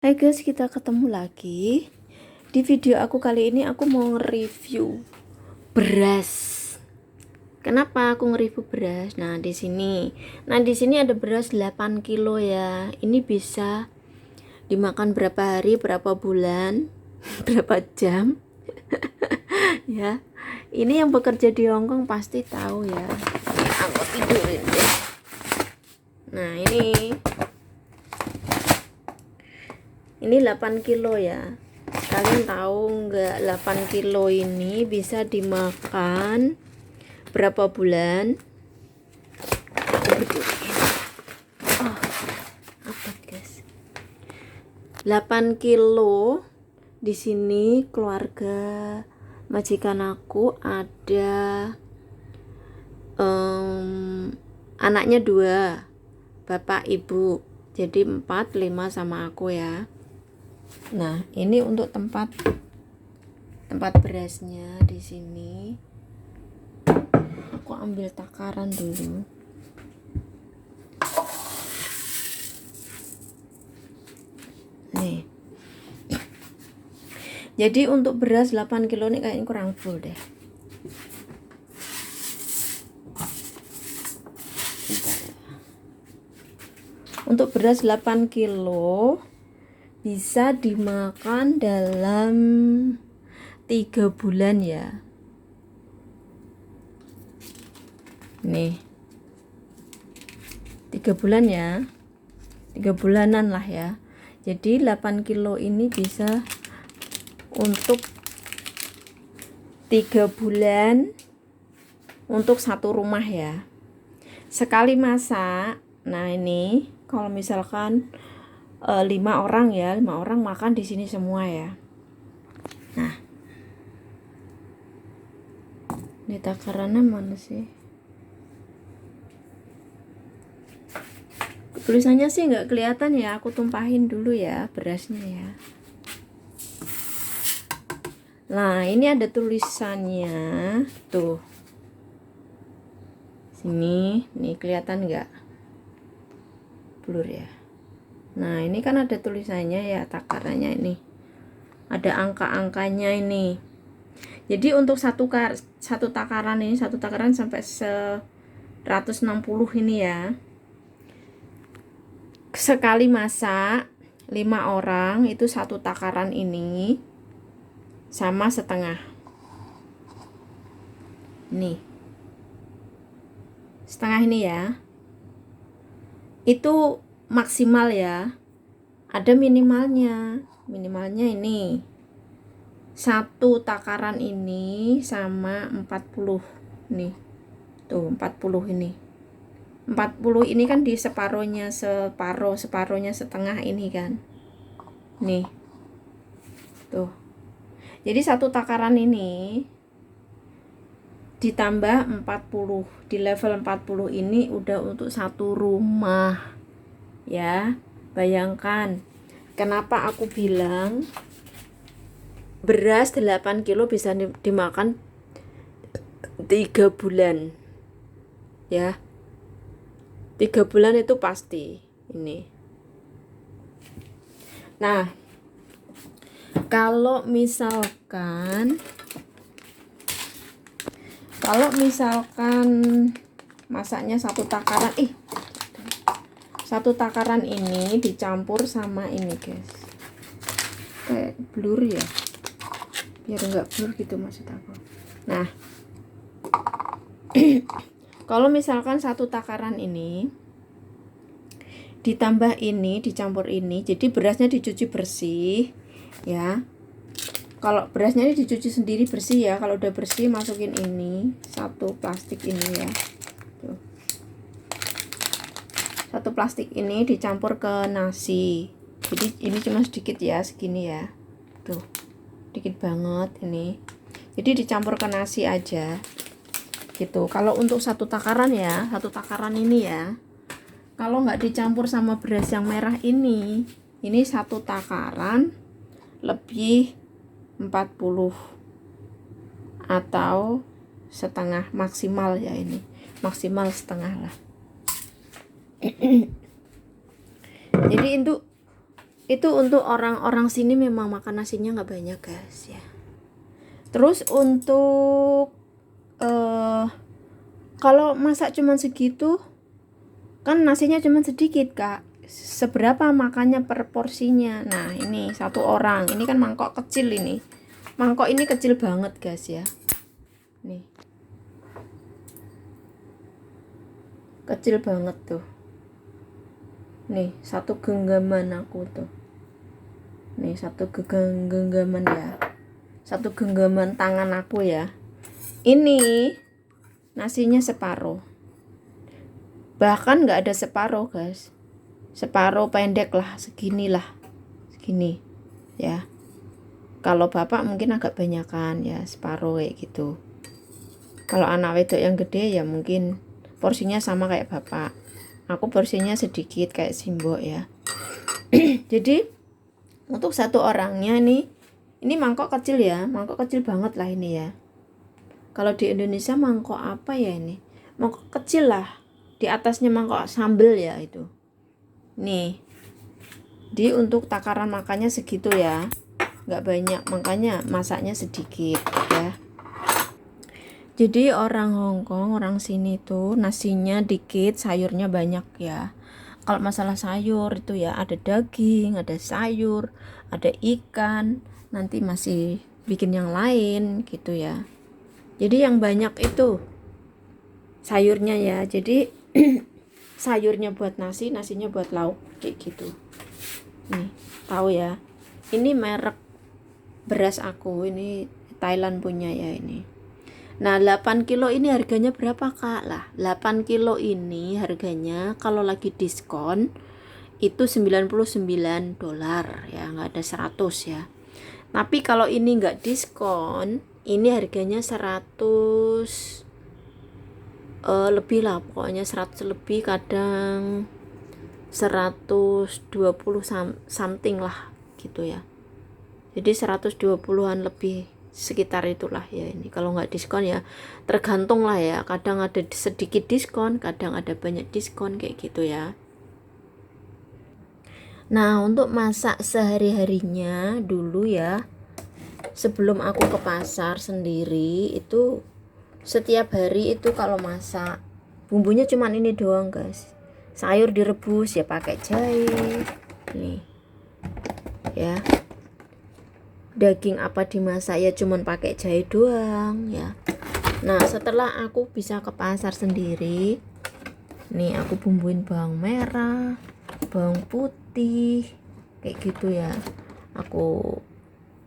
Hai guys, kita ketemu lagi. Di video aku kali ini aku mau nge-review beras. Kenapa aku nge-review beras? Nah, di sini ada beras 8 kilo ya. Ini bisa dimakan berapa hari, berapa bulan, berapa jam. Ya. Ini yang bekerja di Hongkong pasti tahu ya. Ini aku tidurin deh. Nah, ini 8 kilo ya. Kalian tahu nggak 8 kilo ini bisa dimakan berapa bulan? Oh, apa guys? 8 kilo di sini keluarga majikan aku ada anaknya 2, bapak ibu. Jadi 4, 5 sama aku ya. Nah, ini untuk tempat berasnya di sini. Aku ambil takaran dulu. Nih. Jadi untuk beras 8 kilo ini kayaknya kurang full deh. Untuk beras 8 kilo bisa dimakan dalam 3 bulan ya. Nih 3 bulan ya, 3 bulanan lah ya. Jadi 8 kilo ini bisa untuk 3 bulan untuk satu rumah ya. Sekali masak. Nah, ini kalau misalkan 5 orang ya, 5 orang makan di sini semua ya. Nah, ini takarannya mana sih? Tulisannya sih nggak kelihatan ya, aku tumpahin dulu ya berasnya ya. Nah, ini ada tulisannya tuh. Sini, nih kelihatan nggak? Blur ya. Nah, ini kan ada tulisannya ya, takarannya ini. Ada angka-angkanya ini. Jadi untuk satu takaran ini, satu takaran sampai 160 ini ya. Sekali masak 5 orang itu satu takaran ini sama setengah. Nih. Setengah ini ya. Itu maksimal ya. Ada minimalnya. Minimalnya ini. Satu takaran ini sama 40. Nih. Tuh 40 ini. 40 ini kan di separohnya separohnya setengah ini kan. Nih. Tuh. Jadi satu takaran ini ditambah 40. Di level 40 ini udah untuk satu rumah. Ya, bayangkan. Kenapa aku bilang beras 8 kilo bisa dimakan 3 bulan. Ya. 3 bulan itu pasti ini. Nah, kalau misalkan masaknya satu takaran ini dicampur sama ini guys, kayak blur ya, biar enggak blur gitu maksud aku. Nah, kalau misalkan satu takaran ini ditambah ini, dicampur ini, jadi berasnya dicuci bersih ya. Kalau berasnya ini dicuci sendiri bersih ya. Kalau udah bersih masukin ini satu plastik ini ya. Tuh. Satu plastik ini dicampur ke nasi. Jadi ini cuma sedikit ya, segini ya. Tuh. Dikit banget ini. Jadi dicampur ke nasi aja. Gitu. Kalau untuk satu takaran ya, satu takaran ini ya. Kalau nggak dicampur sama beras yang merah ini satu takaran lebih 40 atau setengah maksimal ya, ini maksimal setengah lah. Jadi Itu untuk orang-orang sini memang makan nasinya nggak banyak guys ya. Terus untuk kalau masak cuman segitu kan nasinya cuman sedikit kak, seberapa makannya per porsinya. Nah ini satu orang, ini kan mangkok kecil, ini mangkok ini kecil banget guys ya, nih kecil banget tuh, nih satu genggaman aku tuh, nih satu genggaman ya, satu genggaman tangan aku ya. Ini nasinya separuh, bahkan nggak ada separuh guys, separuh pendek lah, segini ya. Kalau bapak mungkin agak banyakan ya, separuh kayak gitu. Kalau anak wedok yang gede ya mungkin porsinya sama kayak bapak, aku porsinya sedikit kayak simbok ya. Jadi untuk satu orangnya nih, ini mangkok kecil ya, mangkok kecil banget lah ini ya. Kalau di Indonesia mangkok apa ya ini? Mangkok kecil lah. Di atasnya mangkok sambel ya itu. Nih. Di untuk takaran makannya segitu ya. Nggak banyak, makanya masaknya sedikit ya. Jadi orang Hongkong, orang sini tuh nasinya dikit, sayurnya banyak ya. Kalau masalah sayur itu ya ada daging, ada sayur, ada ikan, nanti masih bikin yang lain gitu ya. Jadi yang banyak itu sayurnya ya. Jadi sayurnya buat nasi, nasinya buat lauk kayak gitu. Nih, tahu ya. Ini merek beras aku, ini Thailand punya ya ini. Nah, 8 kilo ini harganya berapa kak? Lah, 8 kilo ini harganya kalau lagi diskon itu $99 ya, nggak ada 100 ya. Tapi kalau ini nggak diskon, ini harganya 100 lebih lah, pokoknya 100 lebih, kadang 120 something lah gitu ya. Jadi 120-an lebih, sekitar itulah ya ini. Kalau nggak diskon ya tergantung lah ya, kadang ada sedikit diskon, kadang ada banyak diskon kayak gitu ya. Nah untuk masak sehari-harinya dulu ya, sebelum aku ke pasar sendiri itu setiap hari itu kalau masak bumbunya cuman ini doang guys. Sayur direbus ya pakai jahe nih ya, daging apa dimasak ya cuman pakai jahe doang ya. Nah setelah aku bisa ke pasar sendiri nih, aku bumbuin bawang merah, bawang putih kayak gitu ya, aku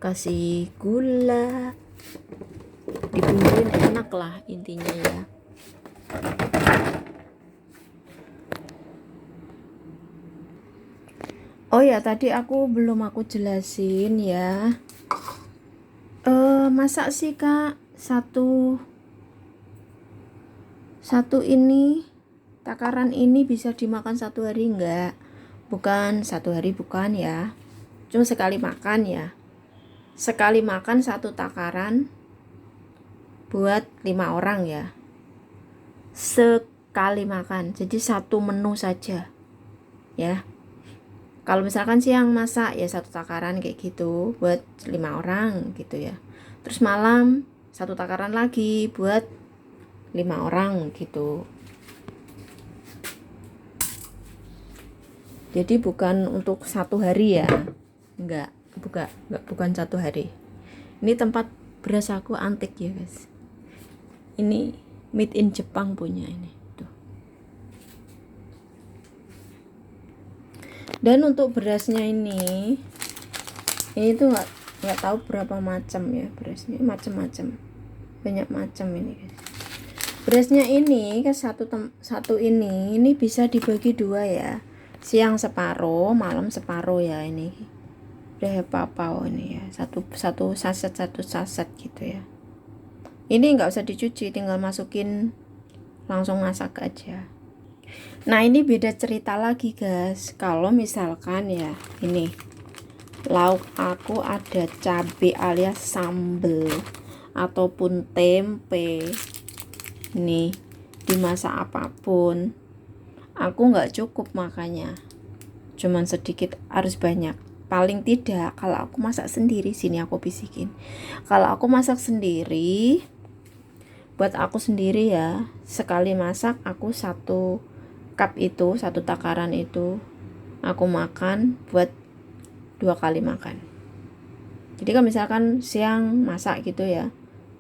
kasih gula, dibumbuin enak lah intinya ya. Oh ya tadi belum aku jelasin ya, masak sih kak satu ini takaran ini bisa dimakan satu hari enggak? Bukan satu hari, bukan ya, cuma sekali makan ya. Sekali makan satu takaran buat 5 orang ya, sekali makan, jadi satu menu saja ya. Kalau misalkan siang masak ya satu takaran kayak gitu buat 5 orang gitu ya. Terus malam satu takaran lagi buat 5 orang gitu. Jadi bukan untuk satu hari ya. Bukan satu hari. Ini tempat beras aku antik ya guys. Ini made in Jepang punya ini. Dan untuk berasnya ini tuh nggak tahu berapa macam ya berasnya, macam-macam, banyak macam ini guys. Berasnya ini kan satu ini bisa dibagi dua ya, siang separuh, malam separuh ya. Ini udah apa ini ya, satu saset gitu ya. Ini nggak usah dicuci, tinggal masukin langsung masak aja. Nah ini beda cerita lagi guys, kalau misalkan ya ini lauk aku ada cabai alias sambel ataupun tempe, nih dimasak apapun aku nggak cukup makanya, cuman sedikit, harus banyak paling tidak kalau aku masak sendiri, sini aku bisikin, kalau aku masak sendiri buat aku sendiri ya, sekali masak aku 1 cup itu, 1 takaran itu aku makan buat 2 kali makan. Jadi kan misalkan siang masak gitu ya,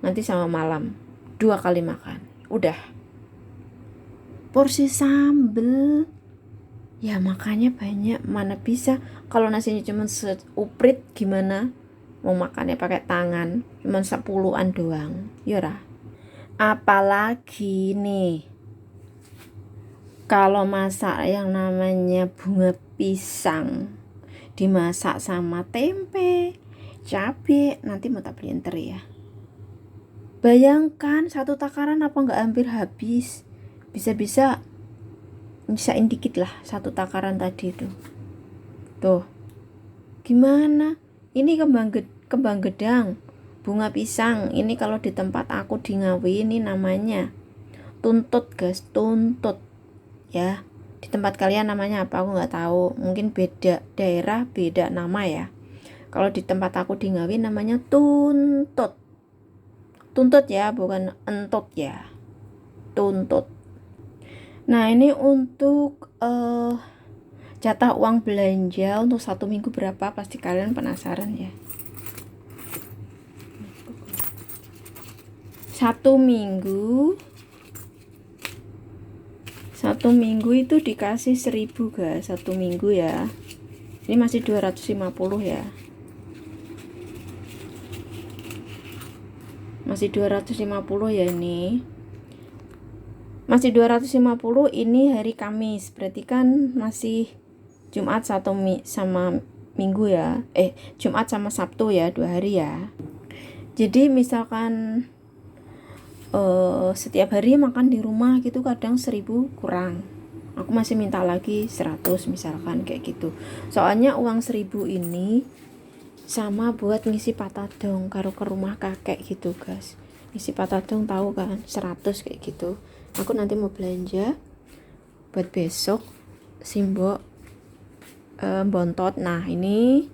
nanti sama malam 2 kali makan, udah. Porsi sambel ya makanya banyak, mana bisa kalau nasinya cuma seuprit gimana mau makannya pakai tangan, cuma 10-an doang ya. Apalagi nih kalau masak yang namanya bunga pisang dimasak sama tempe, cabai, nanti mau tak beliin teri ya. Bayangkan 1 takaran apa nggak hampir habis. Bisa-bisa nyisain dikit lah 1 takaran tadi itu. Tuh, gimana? Ini kembang gedang, bunga pisang. Ini kalau di tempat aku di Ngawi ini namanya tuntut guys, tuntut ya. Di tempat kalian namanya apa aku nggak tahu, mungkin beda daerah beda nama ya. Kalau di tempat aku di Ngawi namanya tuntut, tuntut ya, bukan entut ya, tuntut. Nah ini untuk jatah uang belanja untuk 1 minggu berapa, pasti kalian penasaran ya. 1 minggu itu dikasih 1.000 guys, 1 minggu ya. Ini masih 250 ya, masih 250 ya, ini masih 250. Ini hari Kamis, berarti kan masih Jumat sama Minggu ya, Jumat sama Sabtu ya, 2 hari ya. Jadi misalkan setiap hari makan di rumah gitu kadang 1.000 kurang, aku masih minta lagi 100 misalkan kayak gitu. Soalnya uang 1.000 ini sama buat ngisi patadong karo ke rumah kakek gitu guys. Ngisi patadong tahu kan, 100 kayak gitu. Aku nanti mau belanja buat besok Simbok bontot. Nah ini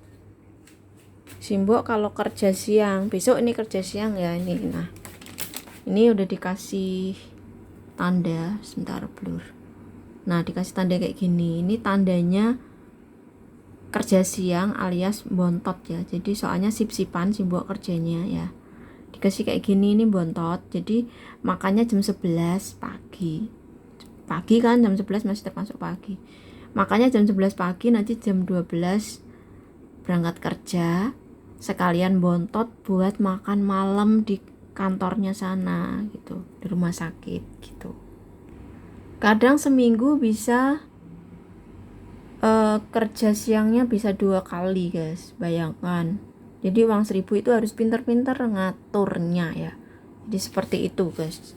Simbok kalau kerja siang, besok ini kerja siang ya ini. Nah ini udah dikasih tanda, sebentar blur. Nah dikasih tanda kayak gini, ini tandanya kerja siang alias bontot ya. Jadi soalnya sip-sipan Simbok kerjanya ya, dikasih kayak gini, ini bontot. Jadi makannya jam 11 pagi kan, jam 11 masih termasuk pagi. Makanya jam 11 pagi, nanti jam 12 berangkat kerja, sekalian bontot buat makan malam di kantornya sana gitu, di rumah sakit gitu. Kadang seminggu bisa kerja siangnya bisa 2 kali guys, bayangkan. Jadi uang 1.000 itu harus pintar-pintar ngaturnya ya. Jadi seperti itu guys.